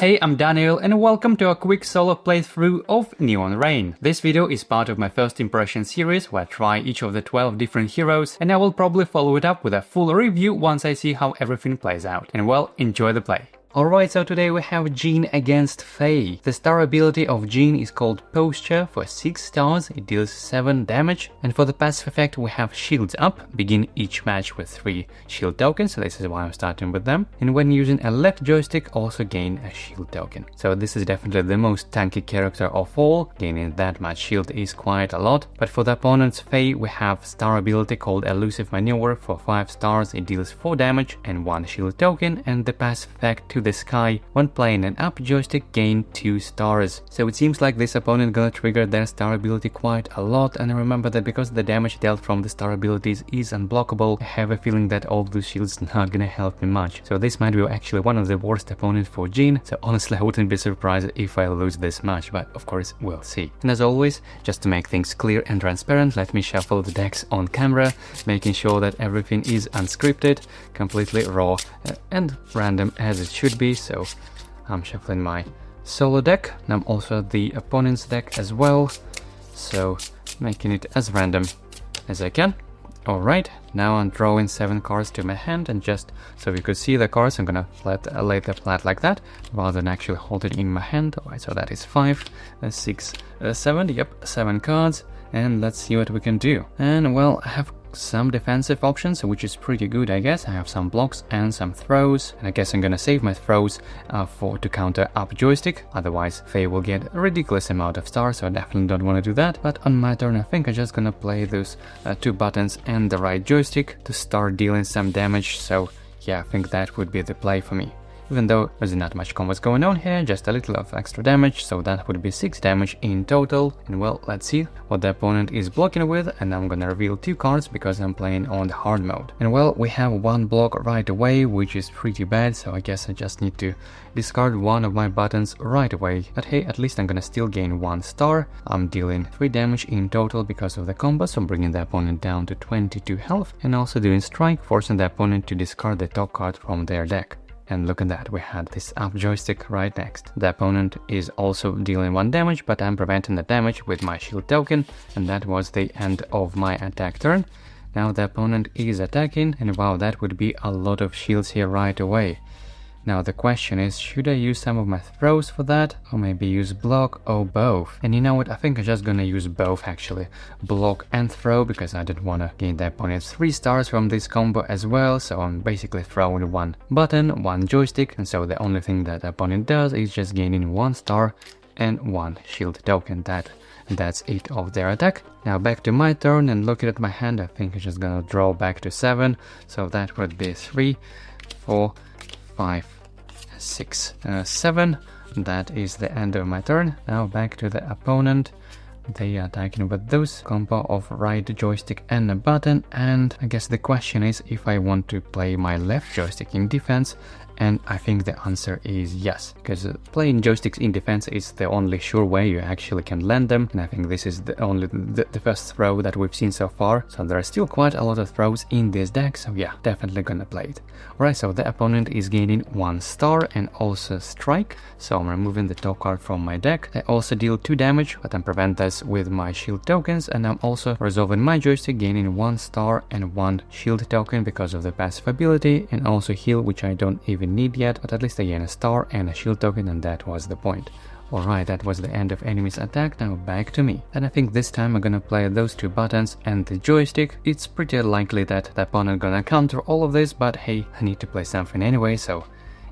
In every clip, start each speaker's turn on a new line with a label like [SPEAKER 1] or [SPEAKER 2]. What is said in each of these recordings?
[SPEAKER 1] Hey, I'm Daniel and welcome to a quick solo playthrough of Neon Rain. This video is part of my first impression series where I try each of the 12 different heroes, and I will probably follow it up with a full review once I see how everything plays out. And well, enjoy the play. Alright, so today we have Jynn against Faye. The star ability of Jynn is called Posture. For 6 stars, it deals 7 damage. And for the passive effect, we have Shields Up. Begin each match with 3 shield tokens, so this is why I'm starting with them. And when using a left joystick, also gain a shield token. So this is definitely the most tanky character of all. Gaining that much shield is quite a lot. But for the opponent's Faye, we have star ability called Elusive Maneuver. For 5 stars, it deals 4 damage and 1 shield token. And the passive effect to the sky, when playing an up joystick, gain 2 stars. So it seems like this opponent gonna trigger their star ability quite a lot, and remember that because the damage dealt from the star abilities is unblockable, I have a feeling that all those shields not gonna help me much. So this might be actually one of the worst opponents for Jynn, so honestly I wouldn't be surprised if I lose this match, but of course we'll see. And as always, just to make things clear and transparent, let me shuffle the decks on camera, making sure that everything is unscripted, completely raw and random as it should be. So I'm shuffling my solo deck, and I'm also the opponent's deck as well, so making it as random as I can. Alright, now I'm drawing 7 cards to my hand, and just so you could see the cards, I'm gonna lay them flat like that, rather than actually hold it in my hand. Alright, so that is 5, 6, 7, yep, 7 cards, and let's see what we can do. And well, I have some defensive options, which is pretty good, I guess. I have some blocks and some throws, and I guess I'm gonna save my throws to counter up joystick, otherwise Faye will get a ridiculous amount of stars, so I definitely don't want to do that. But on my turn I think I'm just gonna play those 2 buttons and the right joystick to start dealing some damage, so yeah, I think that would be the play for me. Even though there's not much combos going on here, just a little of extra damage, so that would be 6 damage in total. And well, let's see what the opponent is blocking with, and I'm gonna reveal 2 cards because I'm playing on the hard mode. And well, we have 1 block right away, which is pretty bad, so I guess I just need to discard 1 of my buttons right away. But hey, at least I'm gonna still gain 1 star. I'm dealing 3 damage in total because of the combo, so bringing the opponent down to 22 health, and also doing strike, forcing the opponent to discard the top card from their deck. And look at that, we had this up joystick right next. The opponent is also dealing 1 damage, but I'm preventing the damage with my shield token, and that was the end of my attack turn. Now the opponent is attacking, and wow, that would be a lot of shields here right away. Now the question is, should I use some of my throws for that, or maybe use block, or both? And you know what, I think I'm just gonna use both actually, block and throw, because I didn't wanna gain the opponent's 3 stars from this combo as well, so I'm basically throwing 1 button, 1 joystick, and so the only thing that the opponent does is just gaining 1 star and 1 shield token. That's it of their attack. Now back to my turn, and looking at my hand, I think I'm just gonna draw back to 7, so that would be 3, 4, 5, 6, 7. That is the end of my turn. Now back to the opponent. They are attacking with those combo of right joystick and a button, and I guess the question is if I want to play my left joystick in defense, and I think the answer is yes, because playing joysticks in defense is the only sure way you actually can land them, and I think this is the first throw that we've seen so far, so there are still quite a lot of throws in this deck, so yeah, definitely gonna play it. Alright, so the opponent is gaining 1 star and also strike, so I'm removing the top card from my deck. I also deal 2 damage, but I prevent this with my shield tokens, and I'm also resolving my joystick, gaining 1 star and 1 shield token because of the passive ability, and also heal, which I don't even need yet, but at least I gain a star and a shield token, and that was the point. Alright, that was the end of enemy's attack, now back to me. And I think this time I'm gonna play those 2 buttons and the joystick. It's pretty likely that the opponent gonna counter all of this, but hey, I need to play something anyway, so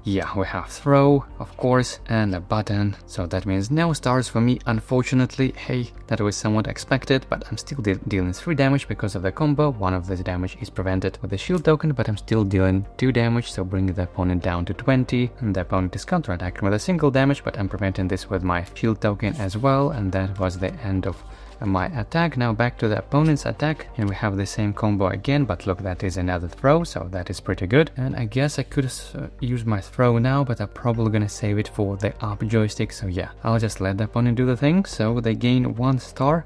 [SPEAKER 1] yeah, we have throw, of course, and a button, so that means no stars for me, unfortunately. Hey, that was somewhat expected, but I'm still dealing 3 damage because of the combo. 1 of this damage is prevented with the shield token, but I'm still dealing 2 damage, so bringing the opponent down to 20, and the opponent is counterattacking with a single damage, but I'm preventing this with my shield token as well, and that was the end of my attack. Now back to the opponent's attack, and we have the same combo again, but look, that is another throw, so that is pretty good. And I guess I could use my throw now, but I'm probably gonna save it for the up joystick, so yeah, I'll just let the opponent do the thing. So they gain 1 star,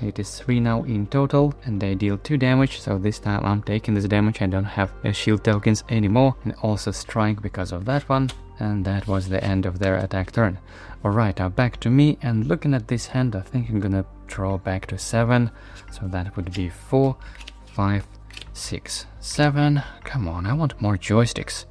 [SPEAKER 1] it is 3 now in total, and they deal 2 damage, so this time I'm taking this damage. I don't have shield tokens anymore, and also strike because of that one. and that was the end of their attack turn. Alright, now back to me, and looking at this hand, I think I'm gonna draw back to 7, so that would be 4, 5, 6, 7. Come on, I want more joysticks.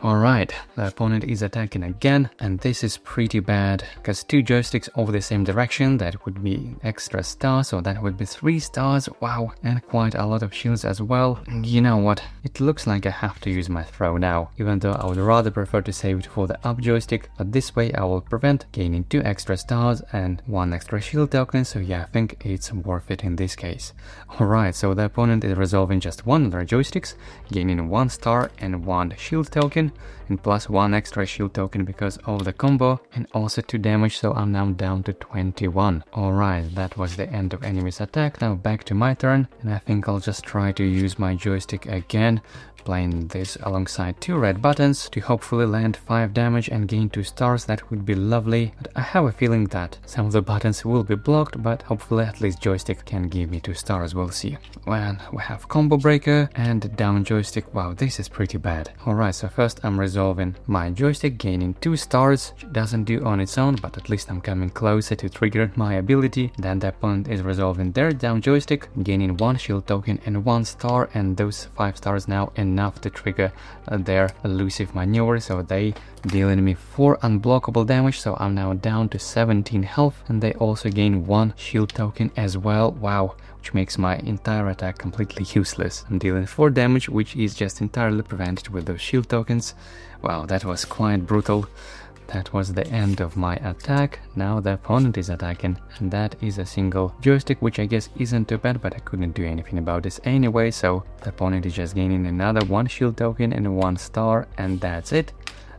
[SPEAKER 1] Alright, the opponent is attacking again, and this is pretty bad, because 2 joysticks over the same direction, that would be extra stars, so that would be 3 stars, wow, and quite a lot of shields as well. You know what, it looks like I have to use my throw now, even though I would rather prefer to save it for the up joystick, but this way I will prevent gaining 2 extra stars and 1 extra shield token, so yeah, I think it's worth it in this case. Alright, so the opponent is resolving just 1 of their joysticks, gaining 1 star and 1 shield token, and plus 1 extra shield token because of the combo, and also 2 damage, so I'm now down to 21. Alright, that was the end of enemy's attack. Now back to my turn, and I think I'll just try to use my joystick again, playing this alongside 2 red buttons to hopefully land 5 damage and gain 2 stars. That would be lovely, but I have a feeling that some of the buttons will be blocked, but hopefully at least joystick can give me 2 stars, we'll see. When we have combo breaker and down joystick, wow, this is pretty bad. Alright, so first I'm resolving my joystick, gaining 2 stars, which doesn't do on its own, but at least I'm coming closer to trigger my ability. Then the opponent is resolving their down joystick, gaining 1 shield token and 1 star, and those 5 stars now enough to trigger their elusive maneuver, so they dealing me 4 unblockable damage, so I'm now down to 17 health, and they also gain 1 shield token as well, wow, which makes my entire attack completely useless. I'm dealing 4 damage, which is just entirely prevented with those shield tokens. Wow, that was quite brutal. That was the end of my attack. Now the opponent is attacking, and that is a single joystick, which I guess isn't too bad, but I couldn't do anything about this anyway, so the opponent is just gaining another 1 shield token and 1 star, and that's it.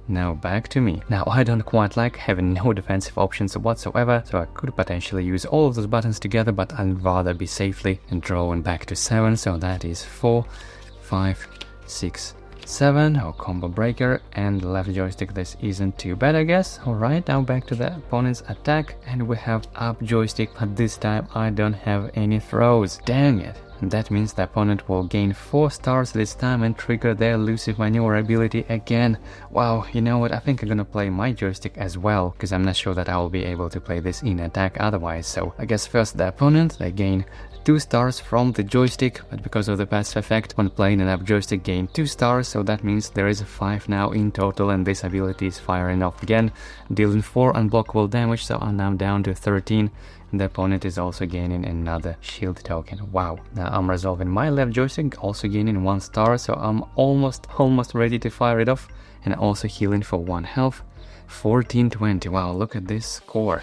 [SPEAKER 1] Now back to me. Now I don't quite like having no defensive options whatsoever, so I could potentially use all of those buttons together, but I'd rather be safely and drawing back to 7, so that is 4, 5, 6, 7, or combo breaker, and left joystick, this isn't too bad I guess. Alright, now back to the opponent's attack, and we have up joystick, but this time I don't have any throws, dang it. And that means the opponent will gain 4 stars this time and trigger their elusive maneuver ability again. Wow, you know what, I think I'm gonna play my joystick as well, because I'm not sure that I will be able to play this in attack otherwise. So I guess first the opponent, they gain 2 stars from the joystick, but because of the passive effect, when playing an up joystick gain 2 stars, so that means there is 5 now in total, and this ability is firing off again, dealing 4 unblockable damage, so I'm now down to 13. The opponent is also gaining another shield token. Wow. Now I'm resolving my left joystick, also gaining 1 star, so I'm almost ready to fire it off, and also healing for 1 health. 1420. Wow, look at this score.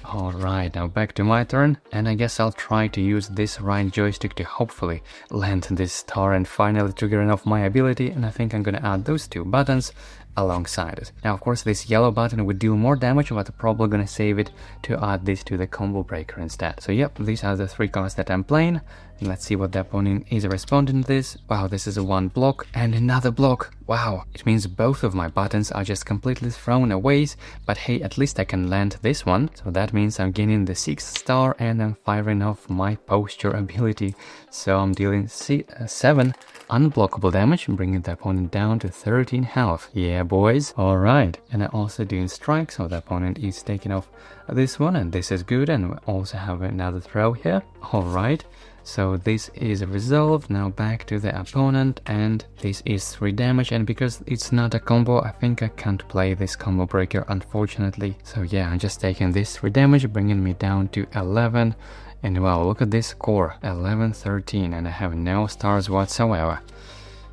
[SPEAKER 1] Alright, now back to my turn, and I guess I'll try to use this right joystick to hopefully land this star and finally triggering off my ability, and I think I'm gonna add those 2 buttons alongside it. Now of course this yellow button would deal more damage, but I'm probably gonna save it to add this to the combo breaker instead. So yep, these are the 3 cards that I'm playing. Let's see what the opponent is responding to this. Wow, this is a 1 block and another block. Wow, it means both of my buttons are just completely thrown away, but hey, at least I can land this one. So that means I'm gaining the 6th star and I'm firing off my posture ability. So I'm dealing 7 unblockable damage, bringing the opponent down to 13 health. Yeah, boys. Alright, and I'm also doing strike, so the opponent is taking off this one, and this is good, and we also have another throw here. Alright. So this is resolved. Now back to the opponent, and this is 3 damage, and because it's not a combo, I think I can't play this combo breaker, unfortunately. So yeah, I'm just taking this 3 damage, bringing me down to 11. And wow, look at this score, 11-13, and I have no stars whatsoever.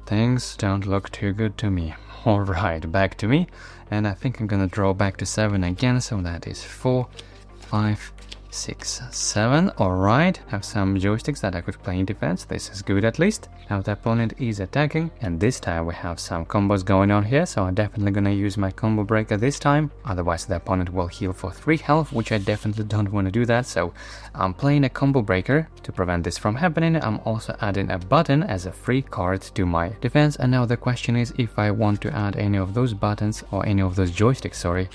[SPEAKER 1] Things don't look too good to me. Alright, back to me, and I think I'm gonna draw back to 7 again, so that is 4, 5, 6, 7. Alright, have some joysticks that I could play in defense. This is good at least. Now the opponent is attacking, and this time we have some combos going on here, so I'm definitely gonna use my combo breaker this time. Otherwise the opponent will heal for 3 health, which I definitely don't want to do that, so I'm playing a combo breaker to prevent this from happening. I'm also adding a button as a free card to my defense, and now the question is if I want to add any of those buttons, or any of those joysticks, sorry.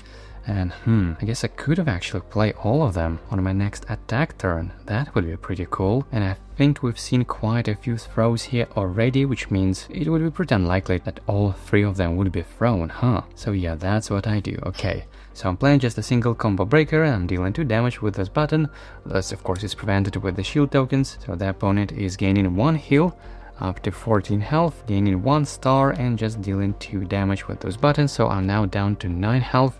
[SPEAKER 1] And I guess I could have actually played all of them on my next attack turn. That would be pretty cool. And I think we've seen quite a few throws here already, which means it would be pretty unlikely that all 3 of them would be thrown, huh? So yeah, that's what I do, okay. So I'm playing just a single combo breaker and I'm dealing 2 damage with this button. This of course is prevented with the shield tokens, so the opponent is gaining 1 heal up to 14 health, gaining 1 star and just dealing 2 damage with those buttons. So I'm now down to 9 health,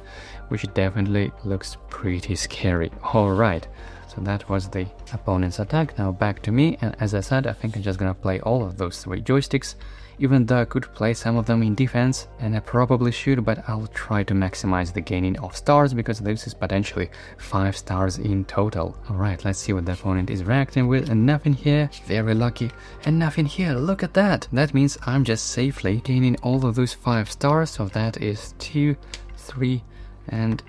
[SPEAKER 1] which definitely looks pretty scary. Alright, so that was the opponent's attack. Now back to me, and as I said, I think I'm just gonna play all of those 3 joysticks, even though I could play some of them in defense, and I probably should, but I'll try to maximize the gaining of stars, because this is potentially 5 stars in total. Alright, let's see what the opponent is reacting with, and nothing here, very lucky, and nothing here, look at that! That means I'm just safely gaining all of those 5 stars, so that is 2, 3, and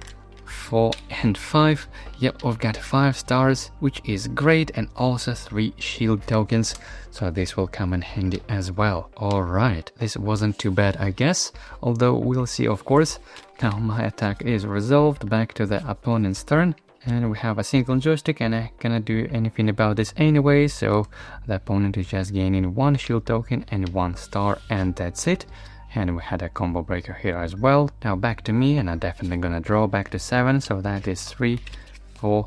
[SPEAKER 1] 4 and 5. Yep, we've got 5 stars, which is great, and also 3 shield tokens, so this will come in handy as well. Alright, this wasn't too bad, I guess, although we'll see, of course. Now my attack is resolved, back to the opponent's turn, and we have a single joystick, and I cannot do anything about this anyway, so the opponent is just gaining 1 shield token and 1 star, and that's it. And we had a combo breaker here as well. Now back to me, and I'm definitely gonna draw back to 7, so that is 3, 4,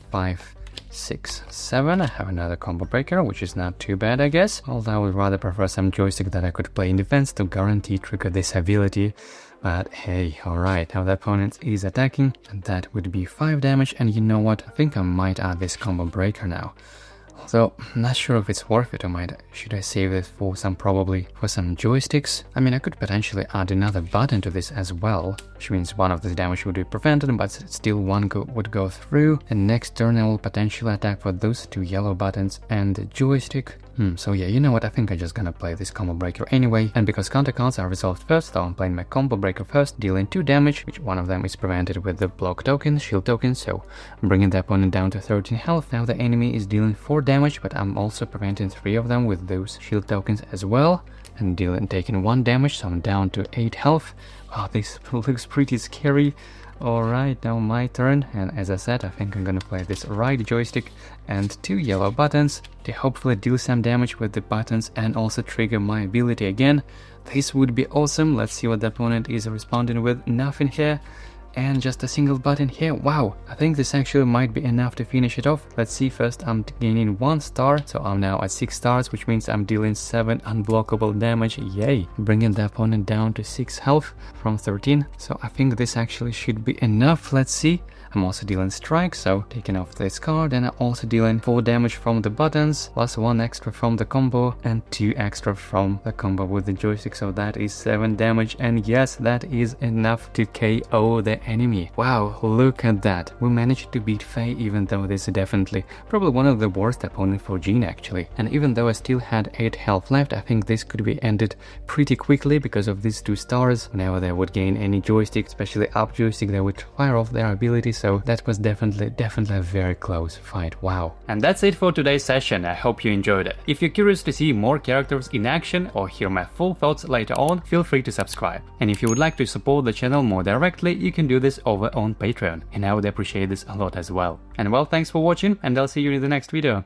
[SPEAKER 1] 5, 6, 7. I have another combo breaker, which is not too bad, I guess, although I would rather prefer some joystick that I could play in defense to guarantee trigger this ability. But hey, alright, now the opponent is attacking, and that would be 5 damage, and you know what, I think I might add this combo breaker now. So, I'm not sure if it's worth it, or should I save this for some joysticks? I mean, I could potentially add another button to this as well, which means one of the damage would be prevented, but still one would go through, and next turn I will potentially attack for those 2 yellow buttons and the joystick. So yeah, you know what, I think I'm just gonna play this combo breaker anyway, and because counter cards are resolved first, so I'm playing my combo breaker first, dealing 2 damage, which one of them is prevented with the block token, shield token, so I'm bringing the opponent down to 13 health. Now the enemy is dealing 4 damage, but I'm also preventing 3 of them with those shield tokens as well, and taking 1 damage, so I'm down to 8 health. Wow, this looks pretty scary. Alright, now my turn, and as I said, I think I'm gonna play this right joystick and 2 yellow buttons to hopefully deal some damage with the buttons and also trigger my ability again. This would be awesome. Let's see what the opponent is responding with. Nothing here, and just a single button here. Wow, I think this actually might be enough to finish it off. Let's see, first I'm gaining 1 star, so I'm now at 6 stars, which means I'm dealing 7 unblockable damage. Yay, bringing the opponent down to 6 health from 13, so I think this actually should be enough. Let's see. I'm also dealing strike, so taking off this card, and I'm also dealing 4 damage from the buttons, plus 1 extra from the combo, and 2 extra from the combo with the joystick, so that is 7 damage, and yes, that is enough to KO the enemy. Wow, look at that. We managed to beat Faye, even though this is definitely probably one of the worst opponents for Jynn actually. And even though I still had 8 health left, I think this could be ended pretty quickly because of these 2 stars. Whenever they would gain any joystick, especially up joystick, they would fire off their ability, so that was definitely a very close fight. Wow. And that's it for today's session. I hope you enjoyed it. If you're curious to see more characters in action or hear my full thoughts later on, feel free to subscribe. And if you would like to support the channel more directly, you can do this over on Patreon, and I would appreciate this a lot as well. And well, thanks for watching, and I'll see you in the next video.